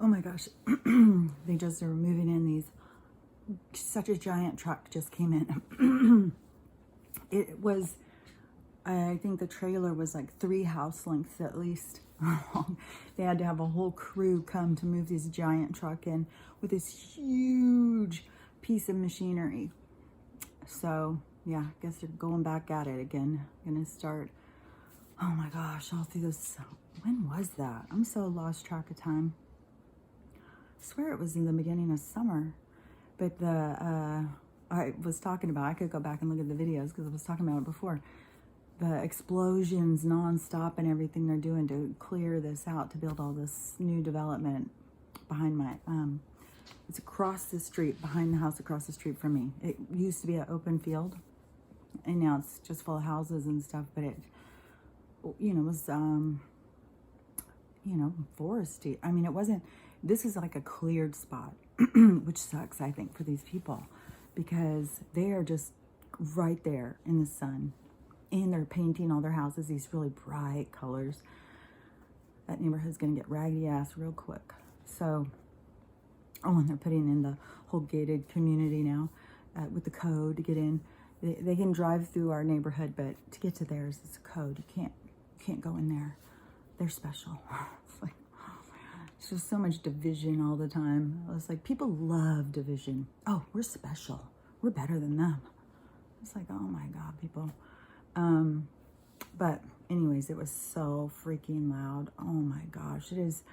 Oh my gosh. They just are moving in these, such a giant truck just came in. It was, I think the trailer was like 3 house lengths at least long. They had to have a whole crew come to move this giant truck in with this huge piece of machinery. So yeah, I guess they're going back at it again. Gonna start, oh my gosh, all through this. When was that? I'm so lost track of time. I swear it was in the beginning of summer. But I was talking about, I could go back and look at the videos because I was talking about it before. The explosions nonstop and everything they're doing to clear this out, to build all this new development behind my, it's across the street, behind the house across the street from me. It used to be an open field and now it's just full of houses and stuff, but it, you know, was, you know, foresty. I mean, it wasn't, this is like a cleared spot, which sucks, I think, for these people because they are just right there in the sun and they're painting all their houses these really bright colors. That neighborhood's gonna get raggedy ass real quick. So, oh, and they're putting in the whole gated community now with the code to get in. They can drive through our neighborhood, but to get to theirs, it's a code. You can't go in there. They're special. It's like, it's just so much division all the time. It's like, people love division. Oh, we're special. We're better than them. It's like, oh my God, people. But anyways, it was so freaking loud. Oh my gosh. It is,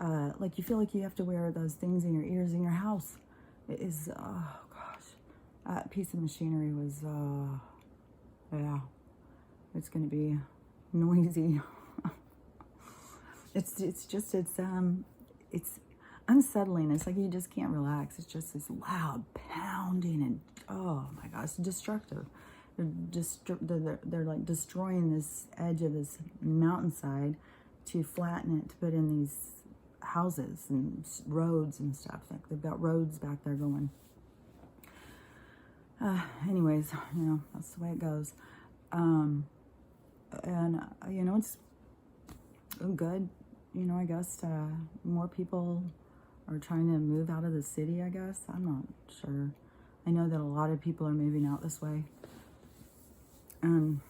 like you feel like you have to wear those things in your ears in your house. It is, oh gosh. That piece of machinery was, yeah, it's going to be noisy. It's unsettling. It's like you just can't relax. It's just this loud pounding and, oh my gosh, destructive. They're like destroying this edge of this mountainside to flatten it, to put in these houses and roads and stuff. Like they've got roads back there going. Anyways, you know, that's the way it goes. And, you know, it's good. You know, I guess more people are trying to move out of the city, I guess. I'm not sure. I know that a lot of people are moving out this way. And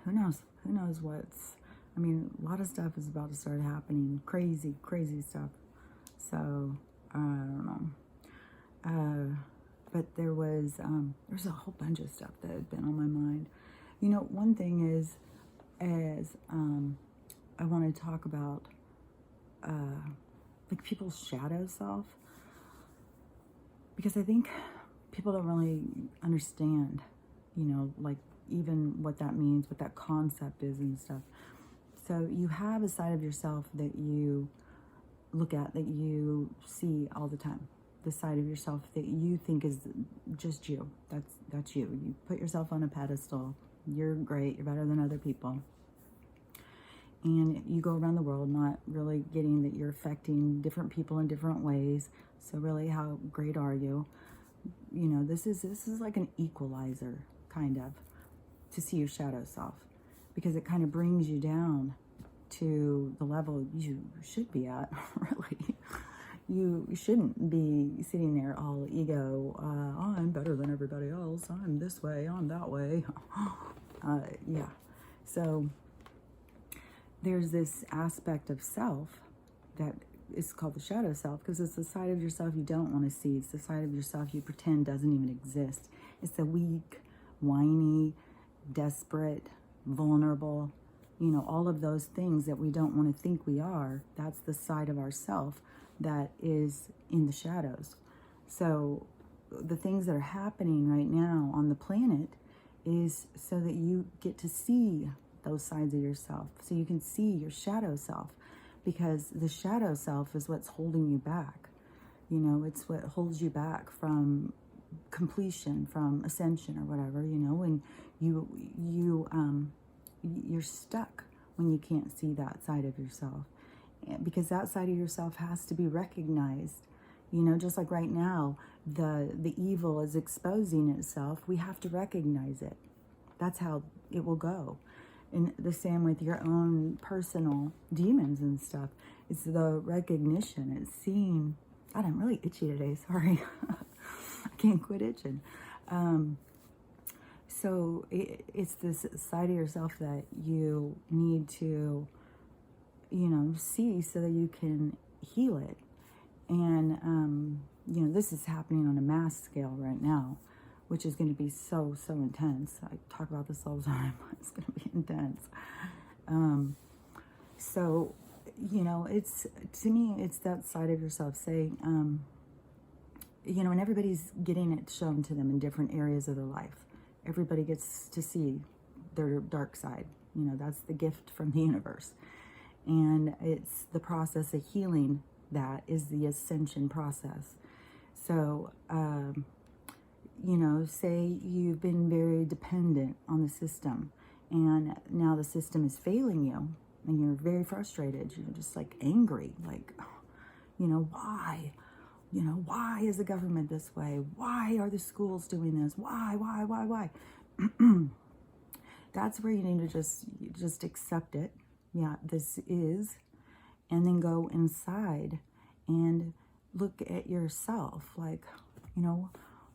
who knows? Who knows what's... I mean, a lot of stuff is about to start happening. Crazy, crazy stuff. So, I don't know. But there's a whole bunch of stuff that had been on my mind. You know, one thing is I want to talk about like people's shadow self, because I think people don't really understand, you know, like even what that means, what that concept is and stuff. So you have a side of yourself that you look at, that you see all the time. The side of yourself that you think is just you. That's you. You put yourself on a pedestal. You're great. You're better than other people. And you go around the world not really getting that you're affecting different people in different ways. So really, how great are you? You know, this is like an equalizer, kind of, to see your shadow self, because it kind of brings you down to the level you should be at, really. You shouldn't be sitting there all ego, I'm better than everybody else, I'm this way, I'm that way. Yeah, so there's this aspect of self that is called the shadow self, because it's the side of yourself you don't want to see. It's the side of yourself you pretend doesn't even exist. It's the weak, whiny, desperate, vulnerable, you know, all of those things that we don't want to think we are. That's the side of ourself that is in the shadows. So the things that are happening right now on the planet is so that you get to see those sides of yourself, so you can see your shadow self, because the shadow self is what's holding you back. You know, it's what holds you back from completion, from ascension or whatever, you know, and you're stuck when you can't see that side of yourself, because that side of yourself has to be recognized. You know, just like right now, the evil is exposing itself. We have to recognize it. That's how it will go. And the same with your own personal demons and stuff. It's the recognition. It's seeing. God, I'm really itchy today. Sorry. I can't quit itching. So it's this side of yourself that you need to, see so that you can heal it. And, this is happening on a mass scale right now, which is going to be so, so intense. I talk about this all the time. It's going to be intense. So, it's, to me, it's that side of yourself saying, and everybody's getting it shown to them in different areas of their life. Everybody gets to see their dark side. That's the gift from the universe. And it's the process of healing that is the ascension process. So, say you've been very dependent on the system, and now the system is failing you, and you're very frustrated. You're just like angry, like, why? Why is the government this way? Why are the schools doing this? Why? That's where you need to just accept it. Yeah, this is. And then go inside and look at yourself. Like,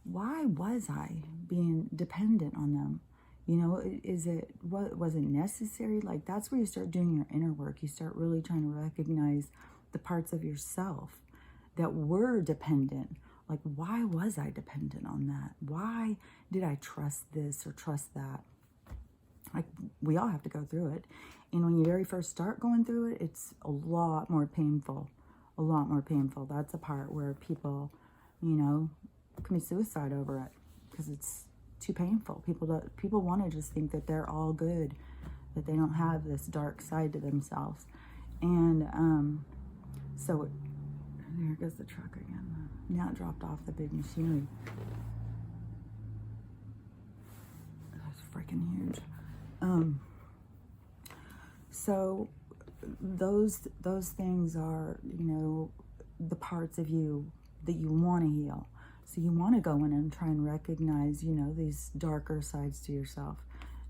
why was I being dependent on them? Was it necessary? Like, that's where you start doing your inner work. You start really trying to recognize the parts of yourself that were dependent. Like, why was I dependent on that? Why did I trust this or trust that? Like, we all have to go through it. And when you very first start going through it, it's a lot more painful. A lot more painful. That's a part where people, commit suicide over it because it's too painful. People want to just think that they're all good, that they don't have this dark side to themselves. And so there goes the truck again. Now it dropped off the big machinery. That's freaking huge. So those things are, the parts of you that you want to heal. So you want to go in and try and recognize, these darker sides to yourself.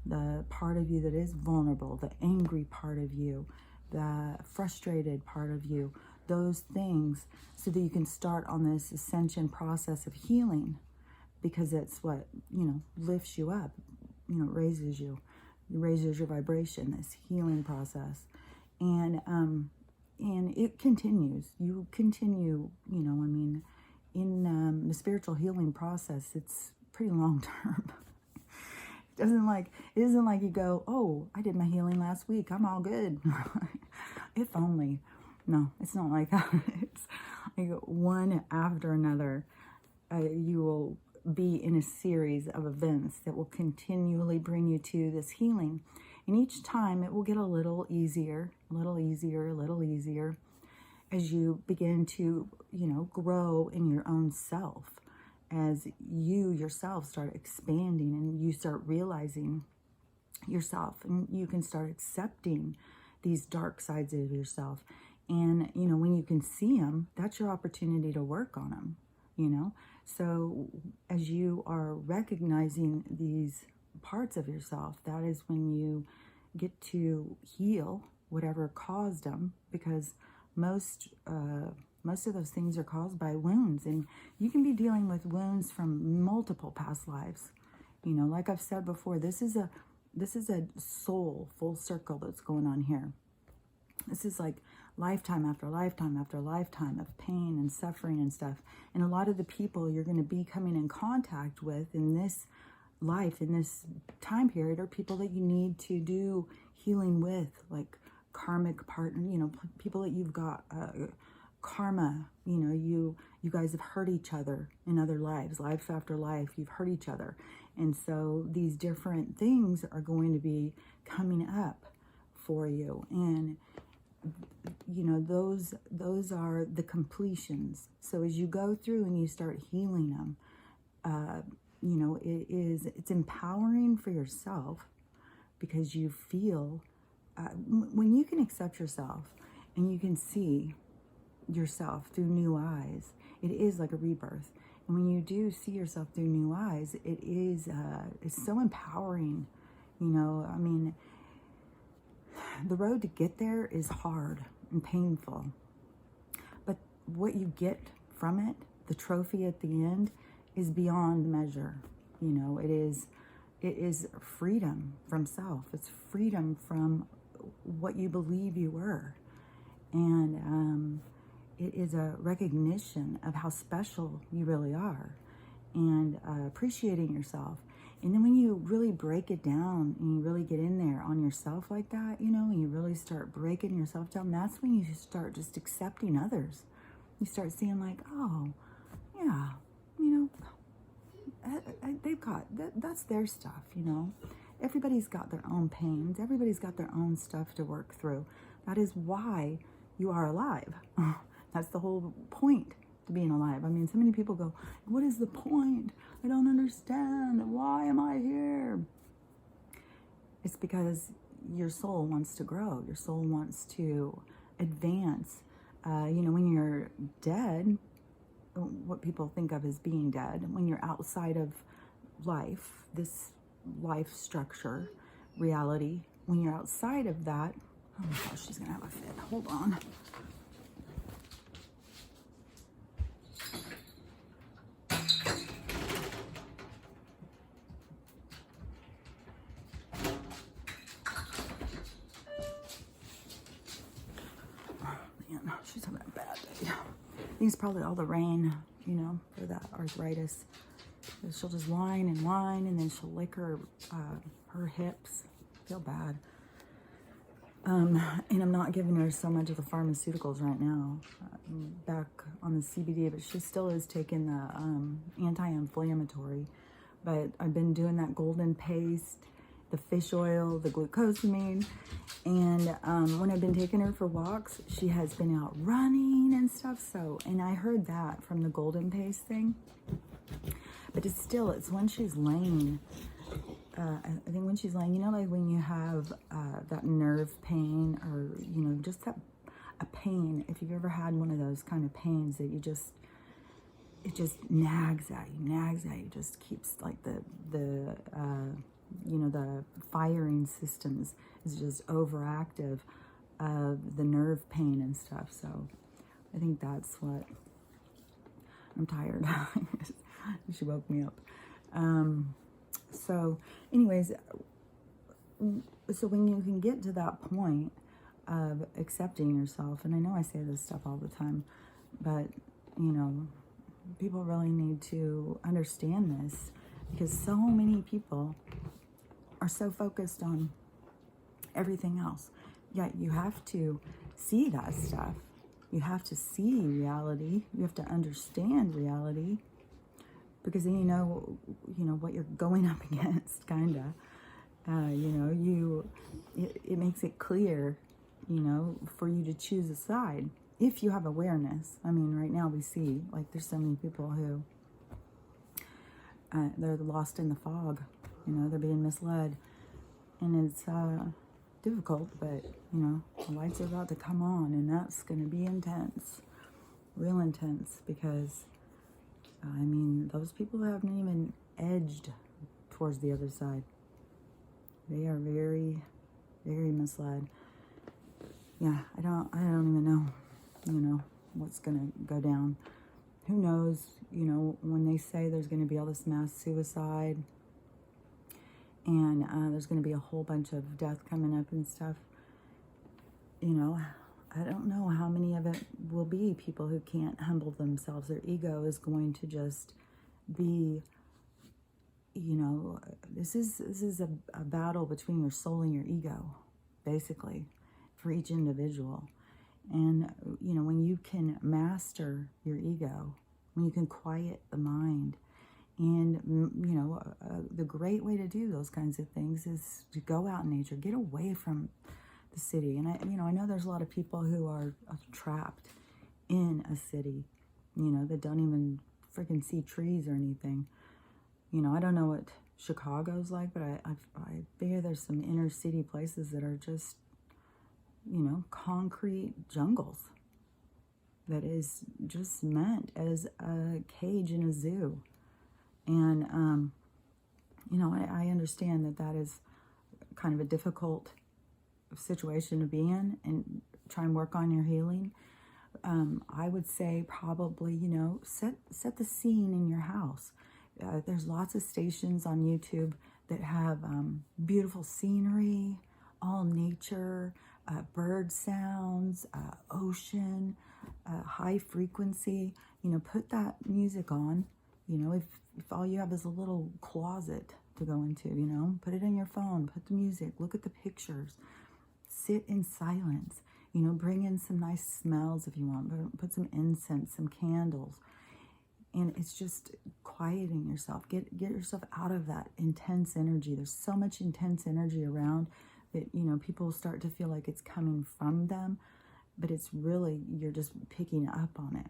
The part of you that is vulnerable, the angry part of you, the frustrated part of you, those things, so that you can start on this ascension process of healing, because it's what, lifts you up, raises you. It raises your vibration, this healing process. And it continues. You continue, in the spiritual healing process, it's pretty long term. It isn't like you go, oh, I did my healing last week, I'm all good. If only. No, it's not like that. It's like one after another. You will be in a series of events that will continually bring you to this healing. And each time it will get a little easier, as you begin to, grow in your own self, as you yourself start expanding and you start realizing yourself, and you can start accepting these dark sides of yourself. And, when you can see them, that's your opportunity to work on them, So as you are recognizing these parts of yourself, that is when you get to heal whatever caused them, because most of those things are caused by wounds, and you can be dealing with wounds from multiple past lives. Like I've said before, this is a soul full circle that's going on here. This is like lifetime after lifetime after lifetime of pain and suffering and stuff. And a lot of the people you're going to be coming in contact with in this life, in this time period, are people that you need to do healing with, like karmic partner, people that you've got karma, you guys have hurt each other in other lives, life after life, you've hurt each other. And so these different things are going to be coming up for you. And those are the completions. So as you go through and you start healing them, it's empowering for yourself, because you feel, when you can accept yourself and you can see yourself through new eyes, it is like a rebirth. And when you do see yourself through new eyes, it's so empowering. The road to get there is hard. and painful. But what you get from it, the trophy at the end, is beyond measure. You know, it is freedom from self. It's freedom from what you believe you were. And it is a recognition of how special you really are, and appreciating yourself. And then when you really break it down and you really get in there on yourself like that, you know, and you really start breaking yourself down, that's when you start just accepting others. You start seeing like, oh, yeah, you know, they've got, that's their stuff, you know. Everybody's got their own pains. Everybody's got their own stuff to work through. That is why you are alive. That's the whole point to being alive. I mean, so many people go, what is the point? I don't understand. Why am I here? It's because your soul wants to grow. Your soul wants to advance. You know, when you're dead, what people think of as being dead, when you're outside of life, this life structure, reality, when you're outside of that, oh my gosh, she's gonna have a fit. Hold on. Man, she's having a bad day. I think it's probably all the rain, you know, for that arthritis. She'll just whine, and then she'll lick her hips. Feel bad. And I'm not giving her so much of the pharmaceuticals right now. Back on the CBD, but she still is taking the anti-inflammatory. But I've been doing that golden paste, the fish oil, the glucosamine. And when I've been taking her for walks, she has been out running and stuff. So, and I heard that from the golden paste thing. But it's when she's laying, I think when she's laying, you know, like when you have that nerve pain, or, you know, just a pain, if you've ever had one of those kind of pains that it just nags at you, just keeps like the you know, the firing systems is just overactive of the nerve pain and stuff. So I think that's what, I'm tired. She woke me up. So anyways, so when you can get to that point of accepting yourself, and I know I say this stuff all the time, but, you know, people really need to understand this, because so many people are so focused on everything else. Yet you have to see that stuff. You have to see reality. You have to understand reality, because then you know what you're going up against, kind of. You know, it makes it clear, you know, for you to choose a side if you have awareness. I mean, right now we see, like, there's so many people who they're lost in the fog. You know, they're being misled, and it's difficult. But you know, the lights are about to come on, and that's going to be intense, real intense, because I mean, those people haven't even edged towards the other side. They are very, very misled. Yeah, I don't even know, you know, what's gonna go down. Who knows? You know, when they say there's gonna be all this mass suicide, and there's gonna be a whole bunch of death coming up and stuff, you know, I don't know how many of it will be people who can't humble themselves. Their ego is going to just be, you know, this is a battle between your soul and your ego, basically, for each individual. And, you know, when you can master your ego, when you can quiet the mind, and, you know, the great way to do those kinds of things is to go out in nature, get away from the city. And I know there's a lot of people who are trapped in a city, you know, that don't even freaking see trees or anything. You know, I don't know what Chicago's like, but I figure there's some inner city places that are just, you know, concrete jungles that is just meant as a cage in a zoo. And, you know, I understand that is kind of a difficult situation to be in, and try and work on your healing, I would say probably, set the scene in your house. There's lots of stations on YouTube that have beautiful scenery, all nature, bird sounds, ocean, high frequency. Put that music on. If all you have is a little closet to go into, put it in your phone, put the music, look at the pictures, sit in silence, bring in some nice smells if you want, put some incense, some candles. And it's just quieting yourself. Get yourself out of that intense energy. There's so much intense energy around that, people start to feel like it's coming from them, but it's really, you're just picking up on it.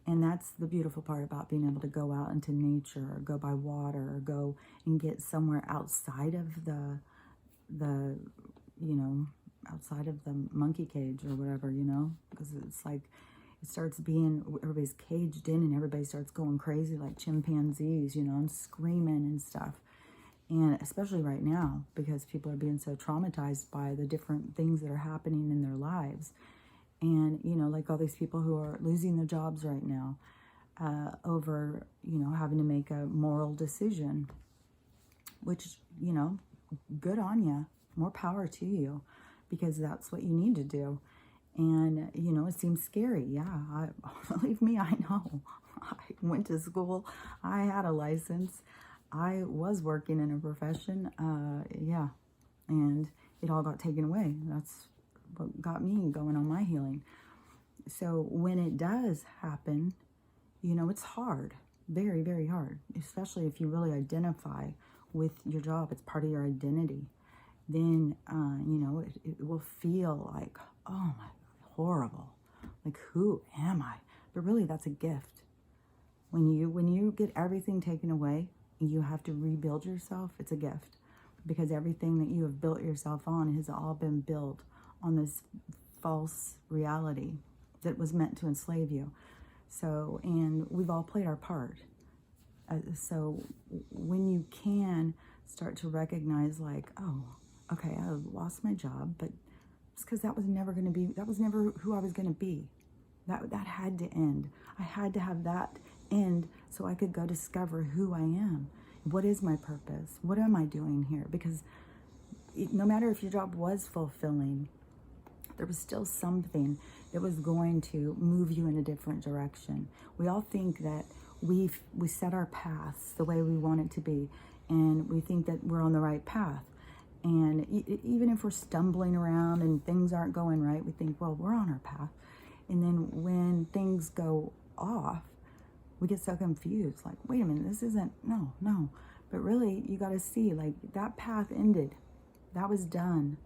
And that's the beautiful part about being able to go out into nature or go by water or go and get somewhere outside of the outside of the monkey cage or whatever, because it's like, it starts being, everybody's caged in and everybody starts going crazy like chimpanzees, and screaming and stuff. And especially right now, because people are being so traumatized by the different things that are happening in their lives. And, like all these people who are losing their jobs right now over, having to make a moral decision, which, good on you. More power to you, because that's what you need to do. And, it seems scary. Yeah, believe me, I know. I went to school. I had a license. I was working in a profession. Yeah, and it all got taken away. That's what got me going on my healing. So when it does happen, it's hard. Very, very hard. Especially if you really identify with your job. It's part of your identity. Then, it will feel like, oh my, horrible. Like, who am I? But really, that's a gift. When you get everything taken away, and you have to rebuild yourself, it's a gift. Because everything that you have built yourself on has all been built on this false reality that was meant to enslave you. So, and we've all played our part. So when you can start to recognize like, oh, okay, I lost my job, but it's because that was never who I was going to be. That had to end. I had to have that end so I could go discover who I am. What is my purpose? What am I doing here? Because no matter if your job was fulfilling, there was still something that was going to move you in a different direction. We all think that we set our paths the way we want it to be, and we think that we're on the right path. And even if we're stumbling around and things aren't going right, we think, well, we're on our path. And then when things go off, we get so confused, like, wait a minute, this isn't, no. But really, you got to see, like, that path ended. That was done.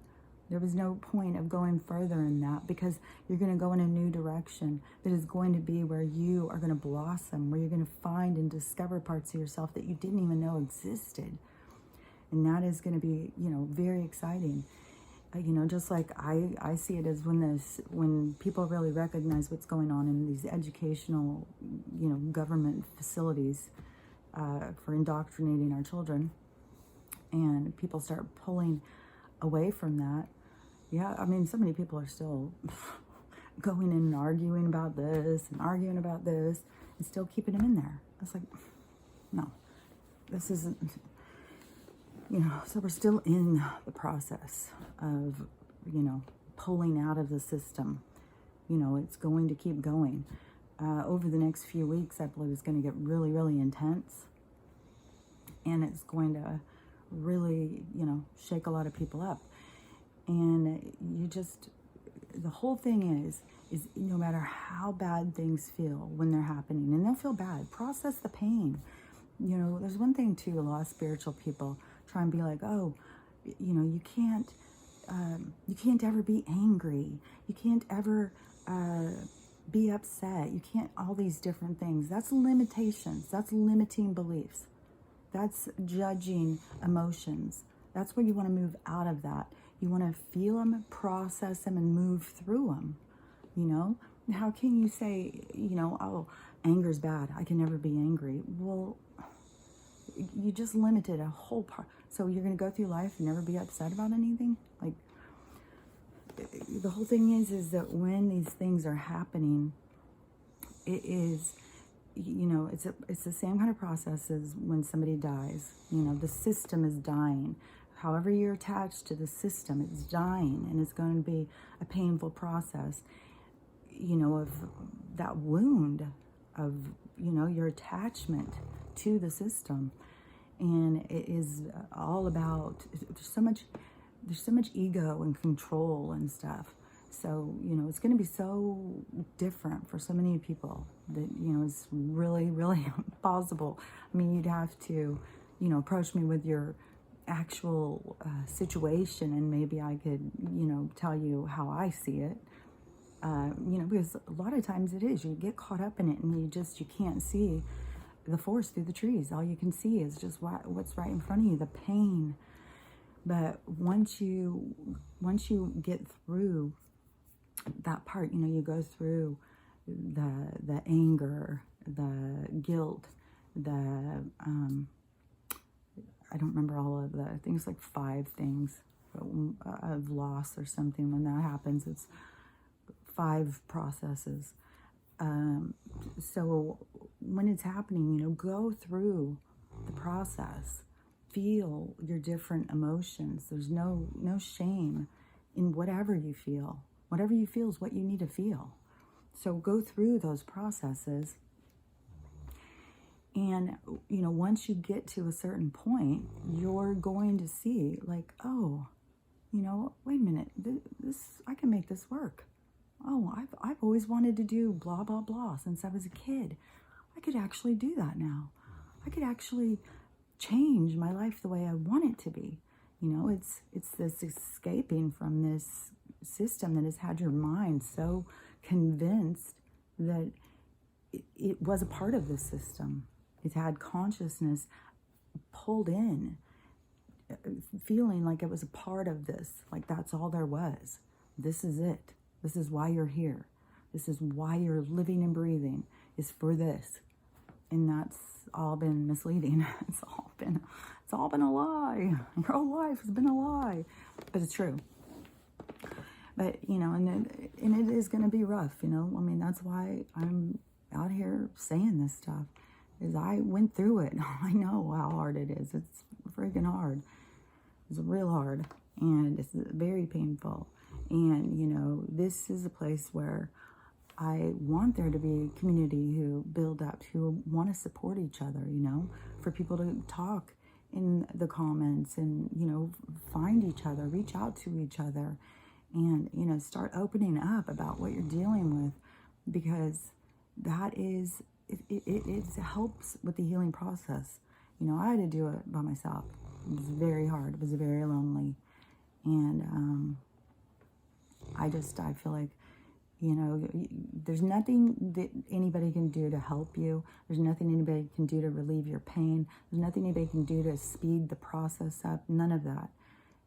There was no point of going further in that, because you're going to go in a new direction that is going to be where you are going to blossom, where you're going to find and discover parts of yourself that you didn't even know existed. And that is going to be, very exciting. Just like I see it as when people really recognize what's going on in these educational, government facilities for indoctrinating our children, and people start pulling away from that. Yeah, I mean, so many people are still going in and arguing about this and still keeping them in there. It's like, no, this isn't, so we're still in the process of, pulling out of the system. It's going to keep going. Over the next few weeks, I believe it's going to get really, really intense. And it's going to really, shake a lot of people up. And the whole thing is no matter how bad things feel when they're happening, and they'll feel bad, process the pain. There's one thing too, a lot of spiritual people try and be like, oh, you can't ever be angry. You can't ever be upset. You can't, all these different things. That's limitations. That's limiting beliefs. That's judging emotions. That's where you want to move out of that. You want to feel them, process them, and move through them. How can you say, oh, anger's bad, I can never be angry? Well, you just limited a whole part. So you're going to go through life and never be upset about anything? Like, the whole thing is that when these things are happening, it is, it's the same kind of process as when somebody dies. The system is dying. However you're attached to the system, it's dying, and it's going to be a painful process, of that wound of, your attachment to the system. And it is all about, there's so much ego and control and stuff. So, it's going to be so different for so many people that, it's really, really impossible. I mean, you'd have to, approach me with your actual situation, and maybe I could, tell you how I see it. Because a lot of times it is, you get caught up in it and you can't see the forest through the trees. All you can see is just what's right in front of you, the pain. But once you get through that part, you go through the anger, the guilt, the I don't remember all of the things, like 5 things of loss or something. When that happens, it's 5 processes. So when it's happening, go through the process. Feel your different emotions. There's no shame in whatever you feel. Whatever you feel is what you need to feel. So go through those processes. And, once you get to a certain point, you're going to see, like, oh, wait a minute, this I can make this work. Oh, I've always wanted to do blah, blah, blah since I was a kid. I could actually do that now. I could actually change my life the way I want it to be. It's this escaping from this system that has had your mind so convinced that it was a part of the system. It had consciousness pulled in, feeling like it was a part of this, like that's all there was. This is it. This is why you're here. This is why you're living and breathing, is for this. And that's all been misleading. It's all been a lie. Your whole life has been a lie. But it's true. But, and it is going to be rough, I mean, that's why I'm out here saying this stuff, is I went through it. I know how hard it is. It's freaking hard. It's real hard. And it's very painful. And, this is a place where I want there to be a community who build up, who want to support each other, for people to talk in the comments and, find each other, reach out to each other, and, start opening up about what you're dealing with, because that is, it helps with the healing process. I had to do it by myself. It was very hard. It was very lonely. And I feel like, there's nothing that anybody can do to help you. There's nothing anybody can do to relieve your pain. There's nothing anybody can do to speed the process up. None of that.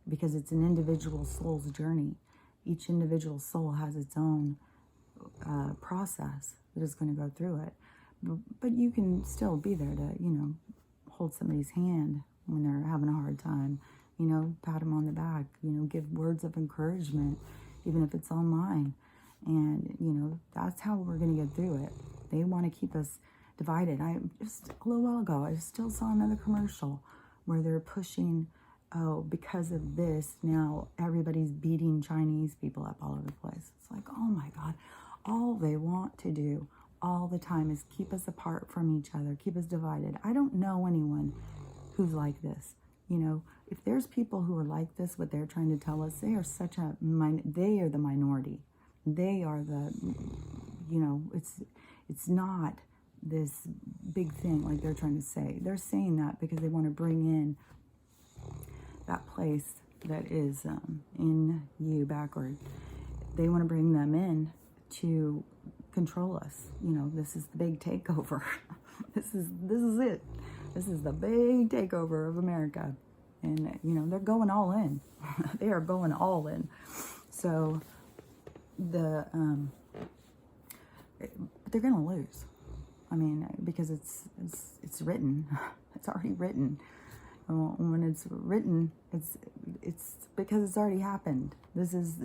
Because it's an individual soul's journey. Each individual soul has its own process that is going to go through it. But you can still be there to, hold somebody's hand when they're having a hard time. Pat them on the back. Give words of encouragement, even if it's online. And, that's how we're going to get through it. They want to keep us divided. Just a little while ago, I still saw another commercial where they're pushing, oh, because of this, now everybody's beating Chinese people up all over the place. It's like, oh my God, all they want to do all the time is keep us apart from each other, keep us divided. I don't know anyone who's like this. If there's people who are like this, what they're trying to tell us, they are they are the minority. They are the, it's not this big thing like they're trying to say. They're saying that because they want to bring in that place that is in you backward. They want to bring them in to control us. This is the big takeover. This is it. This is the big takeover of America. And, they're going all in. They are going all in. So they're going to lose. I mean, because it's written. It's already written. When it's written, it's because it's already happened. This is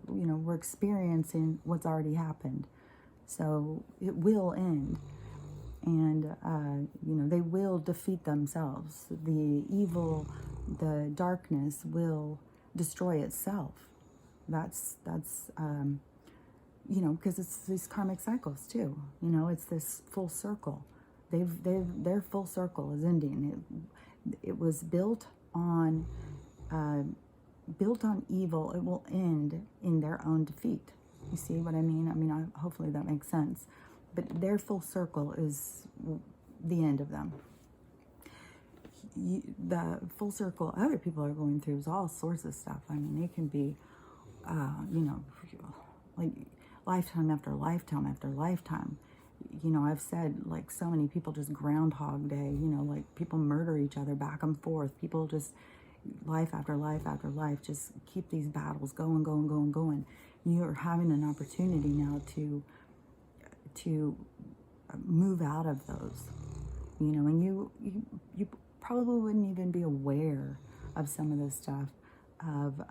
we're experiencing what's already happened, so it will end, and they will defeat themselves. The evil, the darkness will destroy itself. That's because it's these karmic cycles too. It's this full circle. Their full circle is ending. It was built on evil. It will end in their own defeat. You see what I mean? Hopefully that makes sense. But their full circle is the end of them. The full circle other people are going through is all sorts of stuff. It can be, like lifetime after lifetime after lifetime. I've said, like, so many people just Groundhog Day, like people murder each other back and forth. People just life after life after life, just keep these battles going, going, going, going. You're having an opportunity now to move out of those, and you probably wouldn't even be aware of some of this stuff, of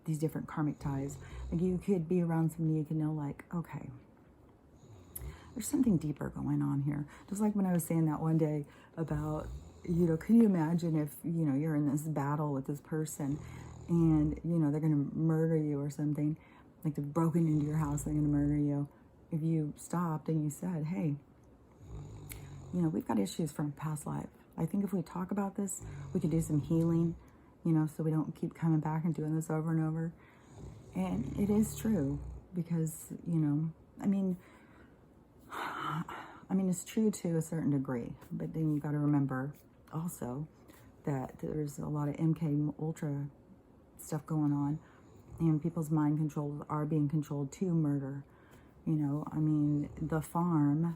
these different karmic ties. Like, you could be around somebody, you can know, like, okay, there's something deeper going on here. Just like when I was saying that one day about, can you imagine if, you're in this battle with this person and, they're going to murder you or something, like they've broken into your house, they're going to murder you. If you stopped and you said, hey, we've got issues from past life. I think if we talk about this, we could do some healing, so we don't keep coming back and doing this over and over. And it is true because, it's true to a certain degree, but then you got to remember also that there's a lot of MK Ultra stuff going on, and people's mind controls are being controlled to murder. The farm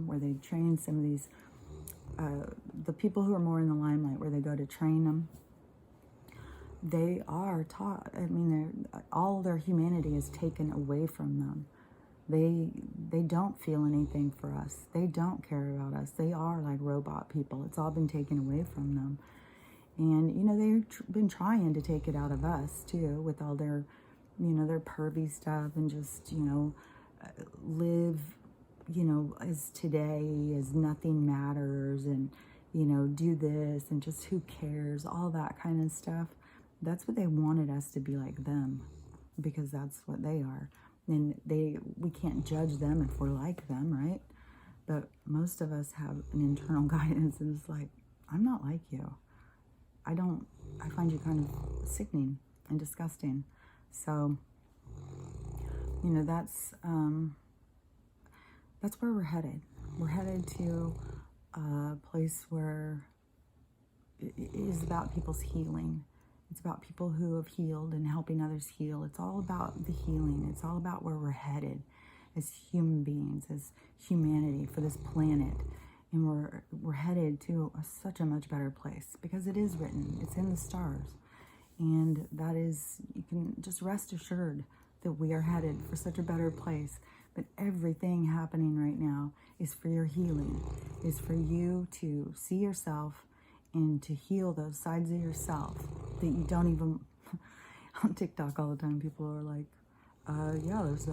where they train some of these, the people who are more in the limelight, where they go to train them, they are taught. All their humanity is taken away from them. They don't feel anything for us. They don't care about us. They are like robot people. It's all been taken away from them. And, they've been trying to take it out of us, too, with all their, their pervy stuff, and just, live, as today, as nothing matters, and, do this, and just who cares, all that kind of stuff. That's what they wanted us to be, like them, because that's what they are. And we can't judge them if we're like them, right? But most of us have an internal guidance, and it's like, I'm not like you. I find you kind of sickening and disgusting. So, that's where we're headed. We're headed to a place where it is about people's healing. It's about people who have healed and helping others heal. It's all about the healing. It's all about where we're headed as human beings, as humanity, for this planet. And we're headed to such a much better place, because it is written. It's in the stars. And that is, you can just rest assured that we are headed for such a better place. But everything happening right now is for your healing, is for you to see yourself and to heal those sides of yourself that you don't even... On TikTok all the time, people are like, yeah, there's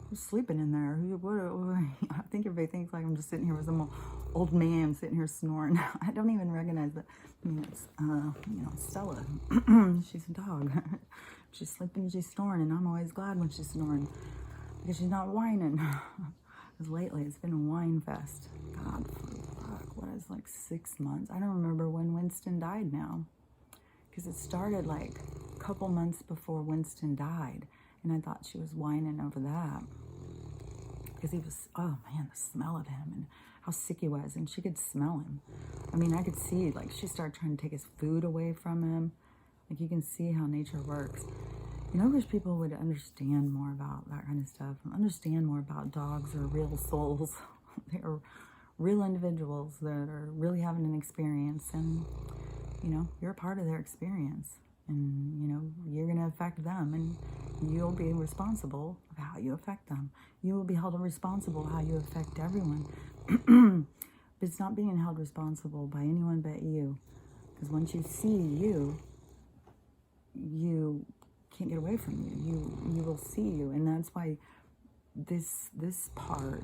who's sleeping in there? I think everybody thinks like I'm just sitting here with some old man sitting here snoring. I don't even recognize that. It's Stella. She's a dog. She's sleeping, she's snoring, and I'm always glad when she's snoring, because she's not whining. Because lately it's been a whine fest. God, fuck, what is, like 6 months? I don't remember when Winston died now, because it started like a couple months before Winston died, and I thought she was whining over that, because he was, oh man, the smell of him and how sick he was, and she could smell him. I could see, like, she started trying to take his food away from him. Like, you can see how nature works. I wish people would understand more about that kind of stuff, and understand more about dogs are real souls. They are real individuals that are really having an experience, and, you're a part of their experience, and, you're going to affect them, and you'll be responsible of how you affect them. You will be held responsible how you affect everyone. But it's not being held responsible by anyone but you. Because once you see you, you can't get away from you. You will see you. And that's why this part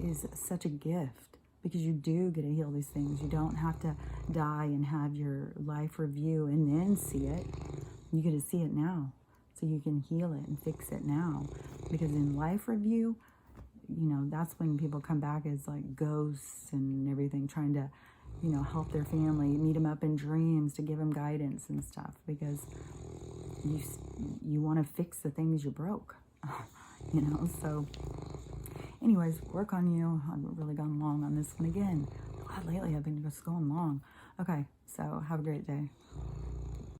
is such a gift, because you do get to heal these things. You don't have to die and have your life review and then see it. You get to see it now, so you can heal it and fix it now. Because in life review, you know, that's when people come back as like ghosts and everything, trying to, you know, help their family, meet them up in dreams to give them guidance and stuff, because you want to fix the things you broke, you know. So anyways, work on you. I've really gone long on this one again. God, lately I've been just going long. Okay, so have a great day.